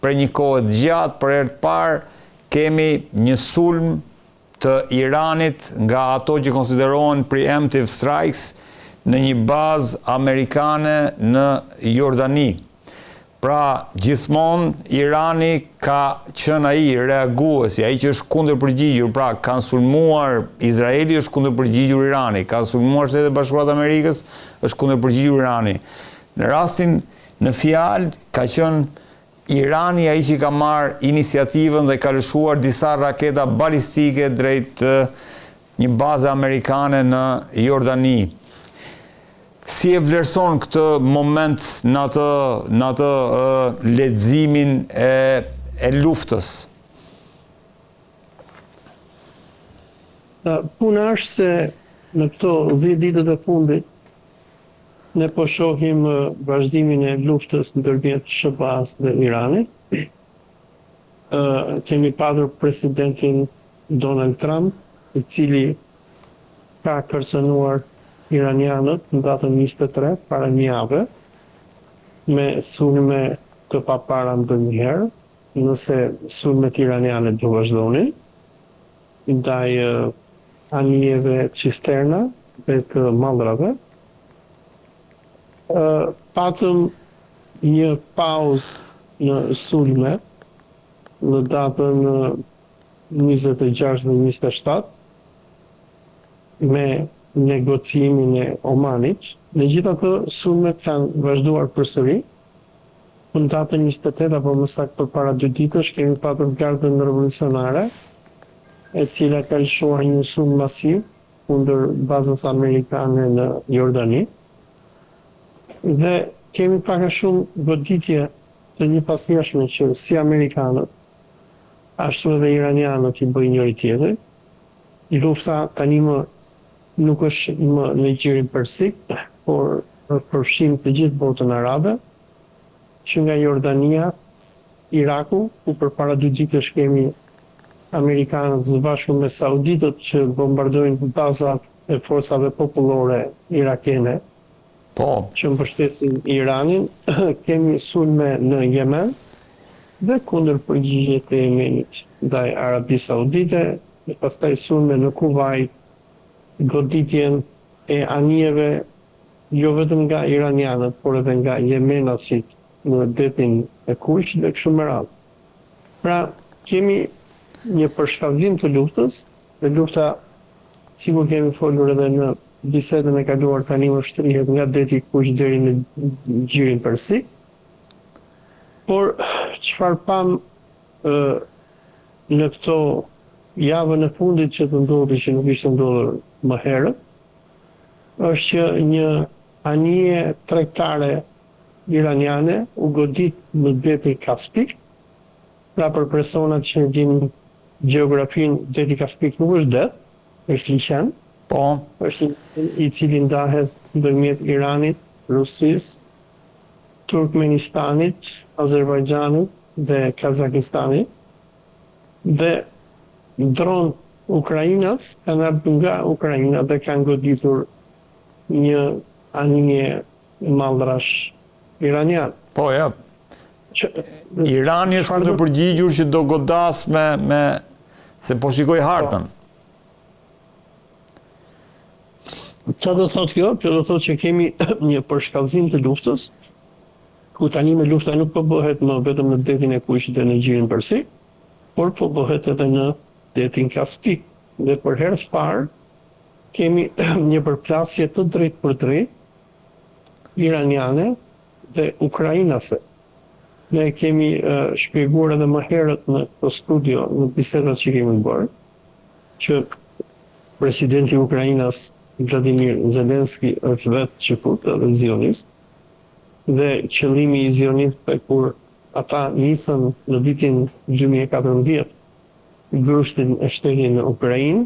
për një kohë të gjatë, për herë të parë, kemi një sulm të Iranit nga ato që konsiderohen preemptive strikes në një bazë amerikane në Jordani. Pra, gjithmonë Irani ka qenë ai reaguesi, ai që është kundër përgjigjur, pra kanë sulmuar Izraeli, është kundër përgjigjur Irani, ka sulmuar Shtetet Bashkuara të Amerikës, është kundër përgjigjur Irani. Në rastin në fjalë ka qenë Irani ai që ka marrë iniciativën dhe ka lëshuar disa raketa balistike drejt një baze amerikane në Jordani. Si e vlerëson këtë moment në atë leximin e luftës? Puna është se në këto 10 ditët e fundit ne po shohim vazhdimin e luftës ndërmjet SBA-s dhe Iranit. Kemi patur presidentin Donald Trump, i cili ka kërcënuar iranianët në datën 23 para një jave me sulme të papara ndonjëherë, nëse sulmet iraniane do vazhdonin ndaj anijeve cisterna dhe të mallrave. Patëm një pauzë në sulme në datën 26 dhe 27 me negocimin e Omanit. Megjithatë, sulmet kanë vazhduar përsëri. Në datën 28 apo më saktë përpara 2 ditësh kemi patur Gardën Revolucionare, e cila ka lëshuar një sulm masiv kundër bazës amerikane në Jordani. Dhe kemi pak a shumë goditje të një pasnjëshme që si amerikanët, ashtu edhe iranianët i bëjnë njëri tjetër. Lufta tani nuk është më në gjirin persik, por përfshin të gjithë botën arabe, që nga Jordania, Iraku, ku përpara 2 ditësh kemi amerikanët së bashku me sauditët që bombardojnë bazat e forcave popullore irakene, që mbështesin Iranin. Kemi sulme në Yemen dhe kundër përgjigjet e Yemenit ndaj Arabisë Saudite, e pastaj sulme në Kuwait, goditjen e anijeve jo vetëm nga iranianët, por edhe nga jemenacit në detin e Kuq dhe kështu me radhë. Pra, kemi një përshkallëzim të luftës, dhe lufta, sikur kemi folur edhe në bisedën e kaluar, tani më shtrihet nga deti Kuq deri në gjirin persik. Por çfarë pam në këto javën e fundit që të ndodhi, që nuk ishte ndodhur më herët, është që një anije tregtare iraniane u godit në deti Kaspik. Pra për personat që din gjeografin, deti Kaspik nuk është det, është liqen, është i cili ndahet ndërmjet Iranit, Rusisë, Turkmenistanit, Azerbajxhanit dhe Kazakistanit. Dhe dronë Ukrainas kanë ardhur nga Ukraina dhe kanë goditur një anije mallrash iranian. Po, ja. Irani është kundër përgjigjur që do godas me se po shikoj hartën. Çfarë do thotë kjo? Kjo do thotë që kemi një përshkallëzim të luftës, ku tani me lufta nuk po bëhet më vetëm në detin e Kuq dhe në gjirin persik, por po bëhet edhe në detin Kaspik. Dhe për herë të parë kemi një përplasje të drejtë për drejtë iraniane dhe ukrainase. Ne kemi shpjeguar edhe më herët në këtë studio, në bisedat që kemi bërë, që presidenti i Ukrainas Vladimir Zelenski është vetë çikut edhe zionist, dhe qëllimi i zionistëve kur ata nisën në vitin 2014 grushtin e shtetin në Ukrainë,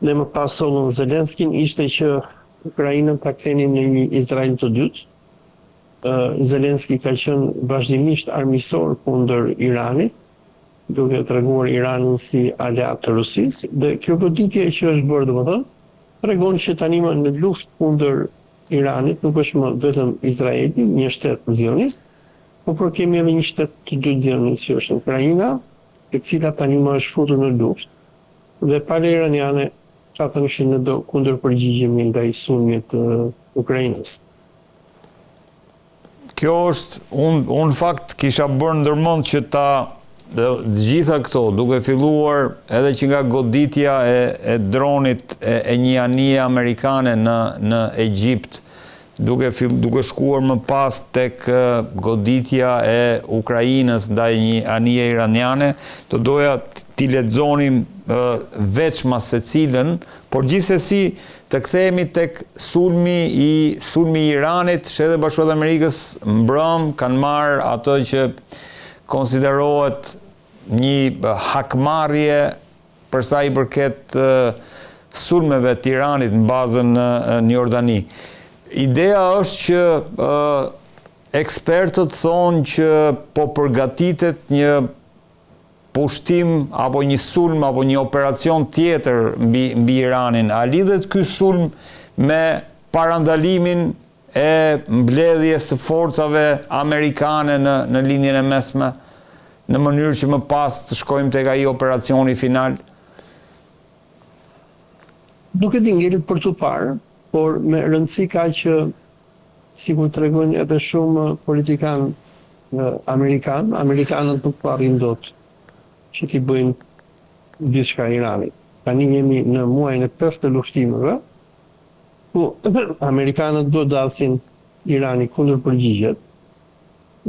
dhe më pas sollën Zelenskin, ishte që Ukrainën ta kthenin në një Izrael të dytë. Zelenski ka qenë vazhdimisht armiqësor kundër Iranit, duke treguar Iranin si aleat të Rusisë, dhe kjo goditje që është bërë, domethënë, tregon që tani më në luftë kundër Iranit nuk është më vetëm Izraeli, një shtet zionist, por kemi edhe një shtet të dy zënës që është Ukraina, e cila tani më është futur në luftë, dhe palë iraniane që ata ishin në kundër përgjigjemi ndaj sulmit të Ukrainës. Kjo është, unë fakt kisha bërë ndërmend që të gjitha këto, duke filluar edhe që nga goditja e dronit e një anije amerikane në Egjipt, duke shkuar më pas tek goditja e Ukrainës ndaj një anije iraniane, të doja t'i lexonim veçma secilën, por gjithsesi të kthehemi tek sulmi i Iranit. Shtetet Bashkuara të Amerikës mbrëm kanë marrë ato që konsiderohet një hakmarrje për sa i përket sulmeve të Iranit në bazën në Jordani. Ideja është që ekspertët thonë që po përgatitet një pushtim apo një sulm apo një operacion tjetër mbi Iranin. A lidhet ky sulm me parandalimin e mbledhjes së forcave amerikane në linjën e mesme, në mënyrë që më pas të shkojmë tek ai operacioni final? Nuk e di ngelit për të parë, por me rëndësi ka që, sikur tregojnë edhe shumë politikanë amerikanët nuk po arrin dot që t'i bëjnë diçka Iranit. Tani jemi në muajin e 5 të luftimeve, ku amerikanët do dasin Irani kundër përgjigjet,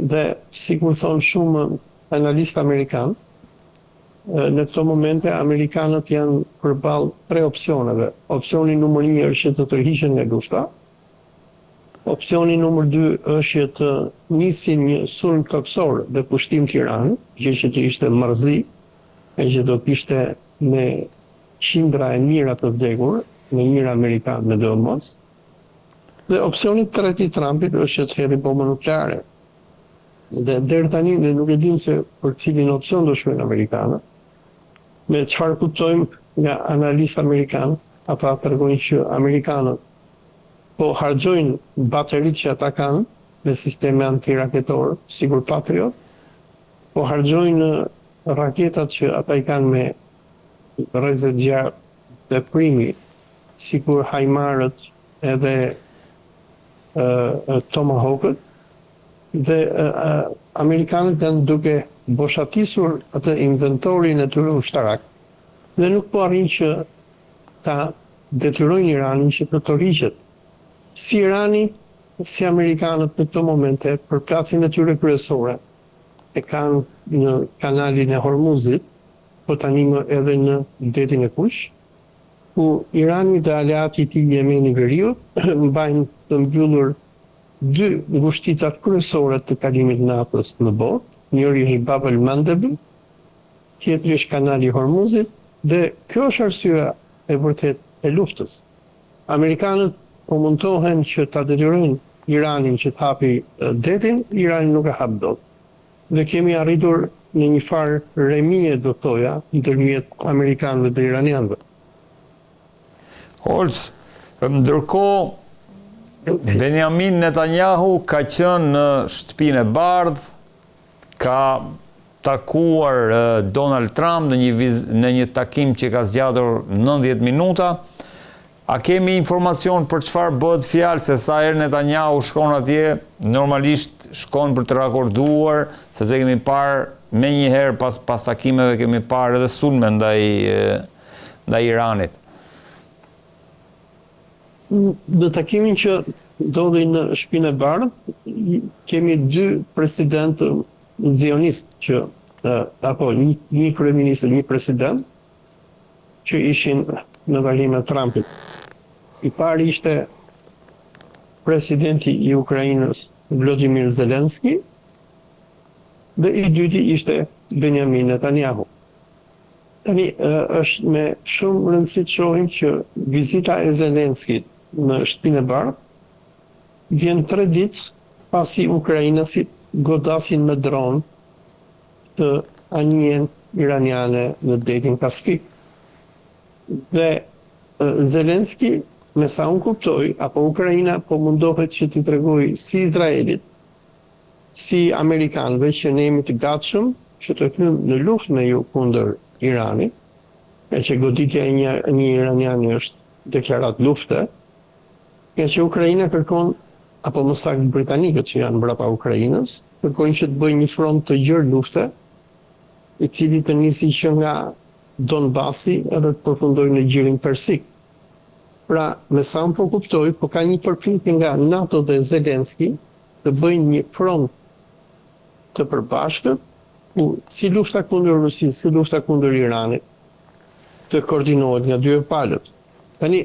dhe sikur thonë shumë analistë amerikanë, në këto momente amerikanët janë përballë 3 opsioneve. Opsioni numër 1 është që të tërhiqen nga lufta. Opsioni numër 2 është që të nisin një sulm toksor dhe pushtim të Iranit, që të ishte marrëzi, e që do t'ishte me qindra e mira të vdekur, me njëra amerikanë me do mos. Dhe opsioni të tretë i Trumpit është që të hedhë bombën nukleare. Dhe deri tani ne nuk e dim se për cilin opsion do shkojnë amerikanët. Me çfarë kuptojmë nga analistë amerikanë, ata tregojnë që amerikanët po harxojnë bateritë që ata kanë me sisteme antiraketor, sigur Patriot, po harxojnë raketat që ata i kanë me rrezet gjatë dhe primi, sikur Hajmarët edhe Tomahawkët, dhe amerikanët janë duke boshatisur atë inventorin e tyre ushtarak, dhe nuk po arrin që ta detyrojnë Iranin që të tërhiqet. Si Irani, si amerikanët në këto momente, për plasin e tyre kryesore, e kanë në kanalin e Hormuzit, po tani edhe në detin e Kush, ku Irani dhe aleati i tij Jemeni Veriut mbajnë të mbyllur 2 ngushticat kryesore të kalimit naftës në botë. Njëri është Bab el-Mandeb, tjetri është kanali i Hormuzit, dhe kjo është arsyeja e vërtet e luftës. Amerikanët po mundohen që ta detyrojnë Iranin që të hapi detin, Irani nuk e hap dot. Dhe kemi arritur në një farë remije, do thoja, ndërmjet amerikanëve dhe iranianëve. Holc, ndërkohë Benjamin Netanyahu ka qenë në Shtëpinë e Bardhë, ka takuar Donald Trump në një takim që ka zgjatur 90 minuta. A kemi informacion për çfarë bëhet fjalë, se sa herë Netanyahu shkon atje, normalisht shkon për të rakorduar, sepse kemi parë me një herë pas takimeve kemi parë edhe sulme ndaj Iranit. Në takimin që ndodhi në Shtëpinë e Bardhë, kemi 2 presidentë zionistë që apo një kryeminist dhe një president që ishin në valimin e Trumpit. I pari ishte presidenti i Ukrainës Volodymyr Zelensky dhe i dyti ishte Benjamin Netanyahu. Tani është me shumë rëndësi të shohim që vizita e Zelenskit në Shtëpinë e Bardhë vjen 3 ditë pasi ukrainësit godasin me dron të anijen iraniane në detin Kaspik. Dhe Zelensky, me sa unë kuptoj, apo Ukraina po mundohet që t'i tregoj si Izraelit si Amerikanëve që ne jemi të gatshëm që të hyjmë në luftë me ju kundër Iranit, e që goditja e një iraniani është deklarat lufte, e që Ukraina kërkon, apo më saktë britanikët që janë brapa Ukrainës, kërkojnë që të bëjnë një front të gjerë lufte, i cili të nisi që nga Donbasi edhe të përfundojnë në gjirin persik. Pra, me sa më po kuptoj, po ka një përpjekje nga NATO dhe Zelenski të bëjnë një front të përbashkët, ku si lufta kundër Rusisë, si lufta kundër Iranit, të koordinohet nga dy palët. Tani,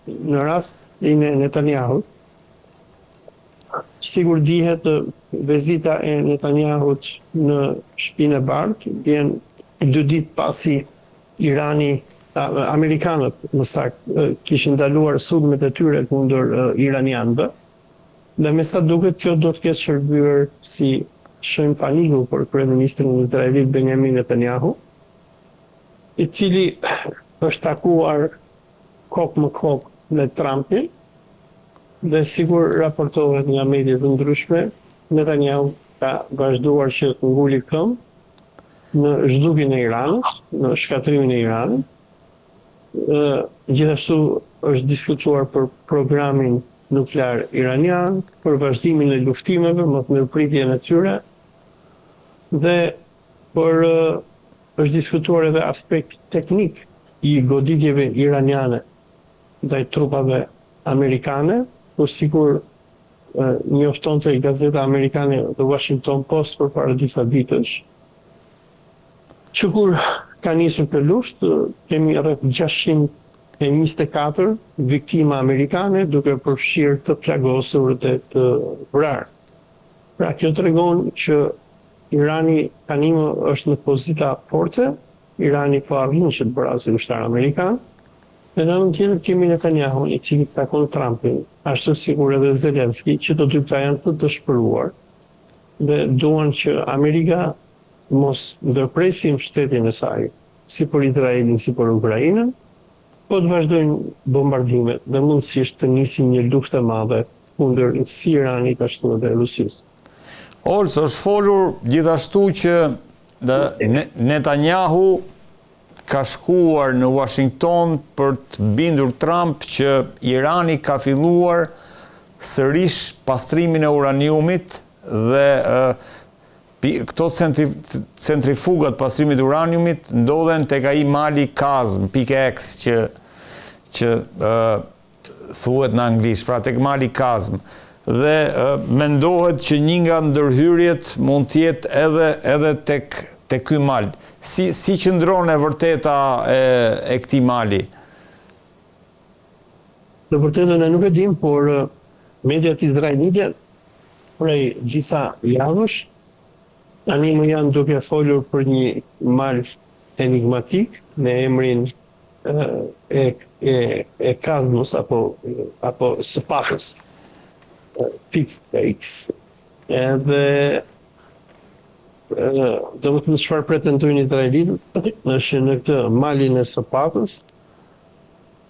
në rast e Netanyahu, sigur dihet vizita e Netanyahut në Shtëpinë e Bardhë vjen 2 ditë pasi Amerikanët më saktë kishin ndaluar sulmet e tyre kundër iranianëve, dhe me sa duket kjo do të ketë shërbyer si shën paniku për kryeministrin izraelit Benjamin Netanyahu, i cili është takuar kokë më kokë me Trumpin, dhe sigur raportohet nga mediat të ndryshme, Netanyahu ka vazhduar që të nguli këmbë në zhdukjen e Iranit, në shkatrimin e Iranit. Gjithashtu është diskutuar për programin nuklear iranian, për vazhdimin e luftimeve, më të mirëpritjen e tyre, dhe është diskutuar edhe aspekt teknik i goditjeve iraniane ndaj trupave amerikane, por sikur njoftonte gazeta amerikane The Washington Post përpara disa ditësh, që kur ka nisur të luftë, kemi rreth 624 viktima amerikane, duke përfshirë të plagosur dhe të vrarë. Pra, kjo tregon që Irani tani është në pozita force, Irani po arrin që të bërasë ushtar amerikan, dhe në anën tjetër kemi Netanyahu, i cili takon Trumpin, ashtu sikur edhe Zelenski, që të dy janë të dëshpëruar, dhe duan që Amerika mos ndërpresim shtetin e saj, si për Izraelin, si për Ukrainën, po të vazhdojnë bombardimet dhe mundësisht të nisin një luftë e madhe kundër si Iranit ashtu edhe Rusisë. Olës, është folur gjithashtu që Netanyahu ka shkuar në Washington për të bindur Trump që Irani ka filluar sërish pastrimin e uraniumit dhe këto centrifugat pastrimit uraniumit ndodhen tek ai mali Kazm, .x që thuhet në anglisht, pra tek mali Kazm. Dhe mendohet që një nga ndërhyrjet mund të jetë edhe tek ky mal. Si qëndron e vërteta e këtij mali? Të vërtetën e nuk e dim, por mediat izraelite prej disa javësh tani më janë duke folur për një mal enigmatik me emrin e Kazmos apo Spakës. .x. Edhe do më të në çfarë pretendojnë izraelitët, është në këtë malin e Spakës,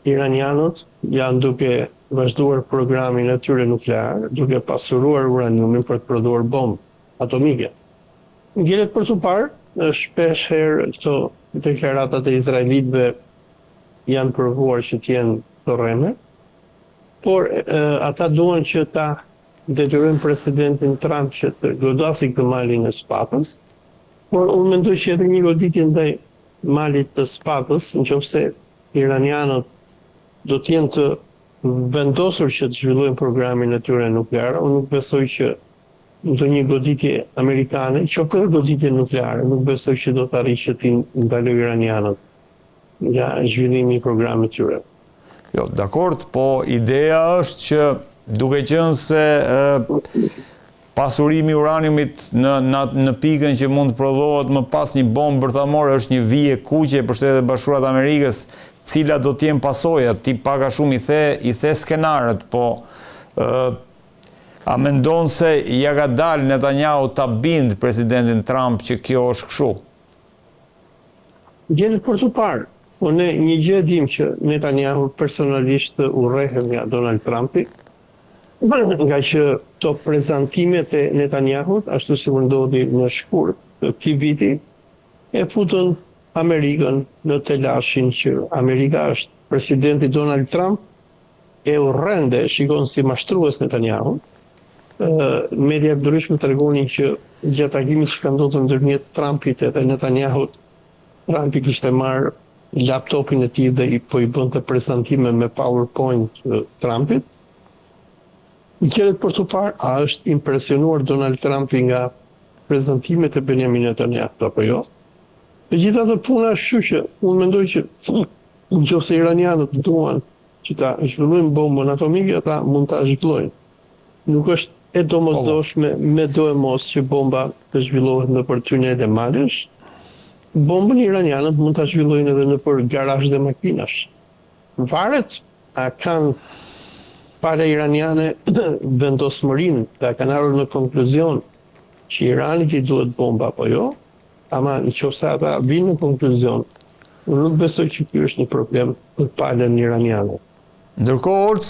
iranianët janë duke vazhduar programin e tyre nuklear, duke pasuruar uraniumin për të prodhuar bombë atomike. Ngjelet për të parë, shpesh herë këto deklaratat e izraelitëve janë provuar që të jenë torreme, por ata duan që ta detyrojnë presidentin Trump që të godasi këtë malin e Spakës, por unë mendoj që edhe një goditje ndaj malit të Spakës, nëse iranianët do të jenë të vendosur që të zhvillojnë programin e tyre nuklear, unë nuk besoj që ndonjë goditje amerikane, qoftë goditje nukleare, nuk besoj që do të arrijë që të ndalojë iranianët nga zhvillimi i programit të tyre. Jo, dakord, po ideja është që duke qenë se pasurimi uraniumit në pikën që mund të prodhohet më pas një bombë bërthamore është një vije kuqe për Shtetet e Bashkuara të Amerikës, cila do të jenë pasojat. Ti pak a shumë i the skenarët, po a mendon se ja ka dalë Netanyahu ta bind presidentin Trump që kjo është kështu? Gjendet për të parë. Po ne një gjë dim që Netanyahu personalisht urrehen nga Donald Trumpi, nga që to prezantimet e Netanyahut, ashtu si ndodhi në shkurt të këtij viti, e futën Amerikën në telashin që Amerika është presidenti Donald Trump, e urrende, shikon si mashtrues Netanyahut. Media të ndryshme tregonin që gjatë takimit që ka ndodhur ndërmjet Trumpit edhe Netanyahut, Trumpi kishte marrë laptopin e tij dhe i bënte prezantime me PowerPoint Trumpit. Gjërat për të parë, a është impresionuar Donald Trumpi nga prezantimet e Benjamin Netanyahut apo jo? Megjithatë, puna është kështu që unë mendoj që nëse iranianët duan që ta zhvillojnë bombën atomike, ata mund ta zhvillojnë. Nuk është e domosdoshme me do e mos që bomba të zhvillohet nëpër tunele malësh. Bombën iranianët mund ta zhvillojnë edhe nëpër garazhe dhe makinash. Varet a kanë para iraniane vendosmërinë dhe kanë ardhur në konkluzion që Iranit i duhet bomba apo jo, ama nëse ata vinë në konkluzion, unë nuk besoj që ky është një problem për palën iraniane. Ndërkohë,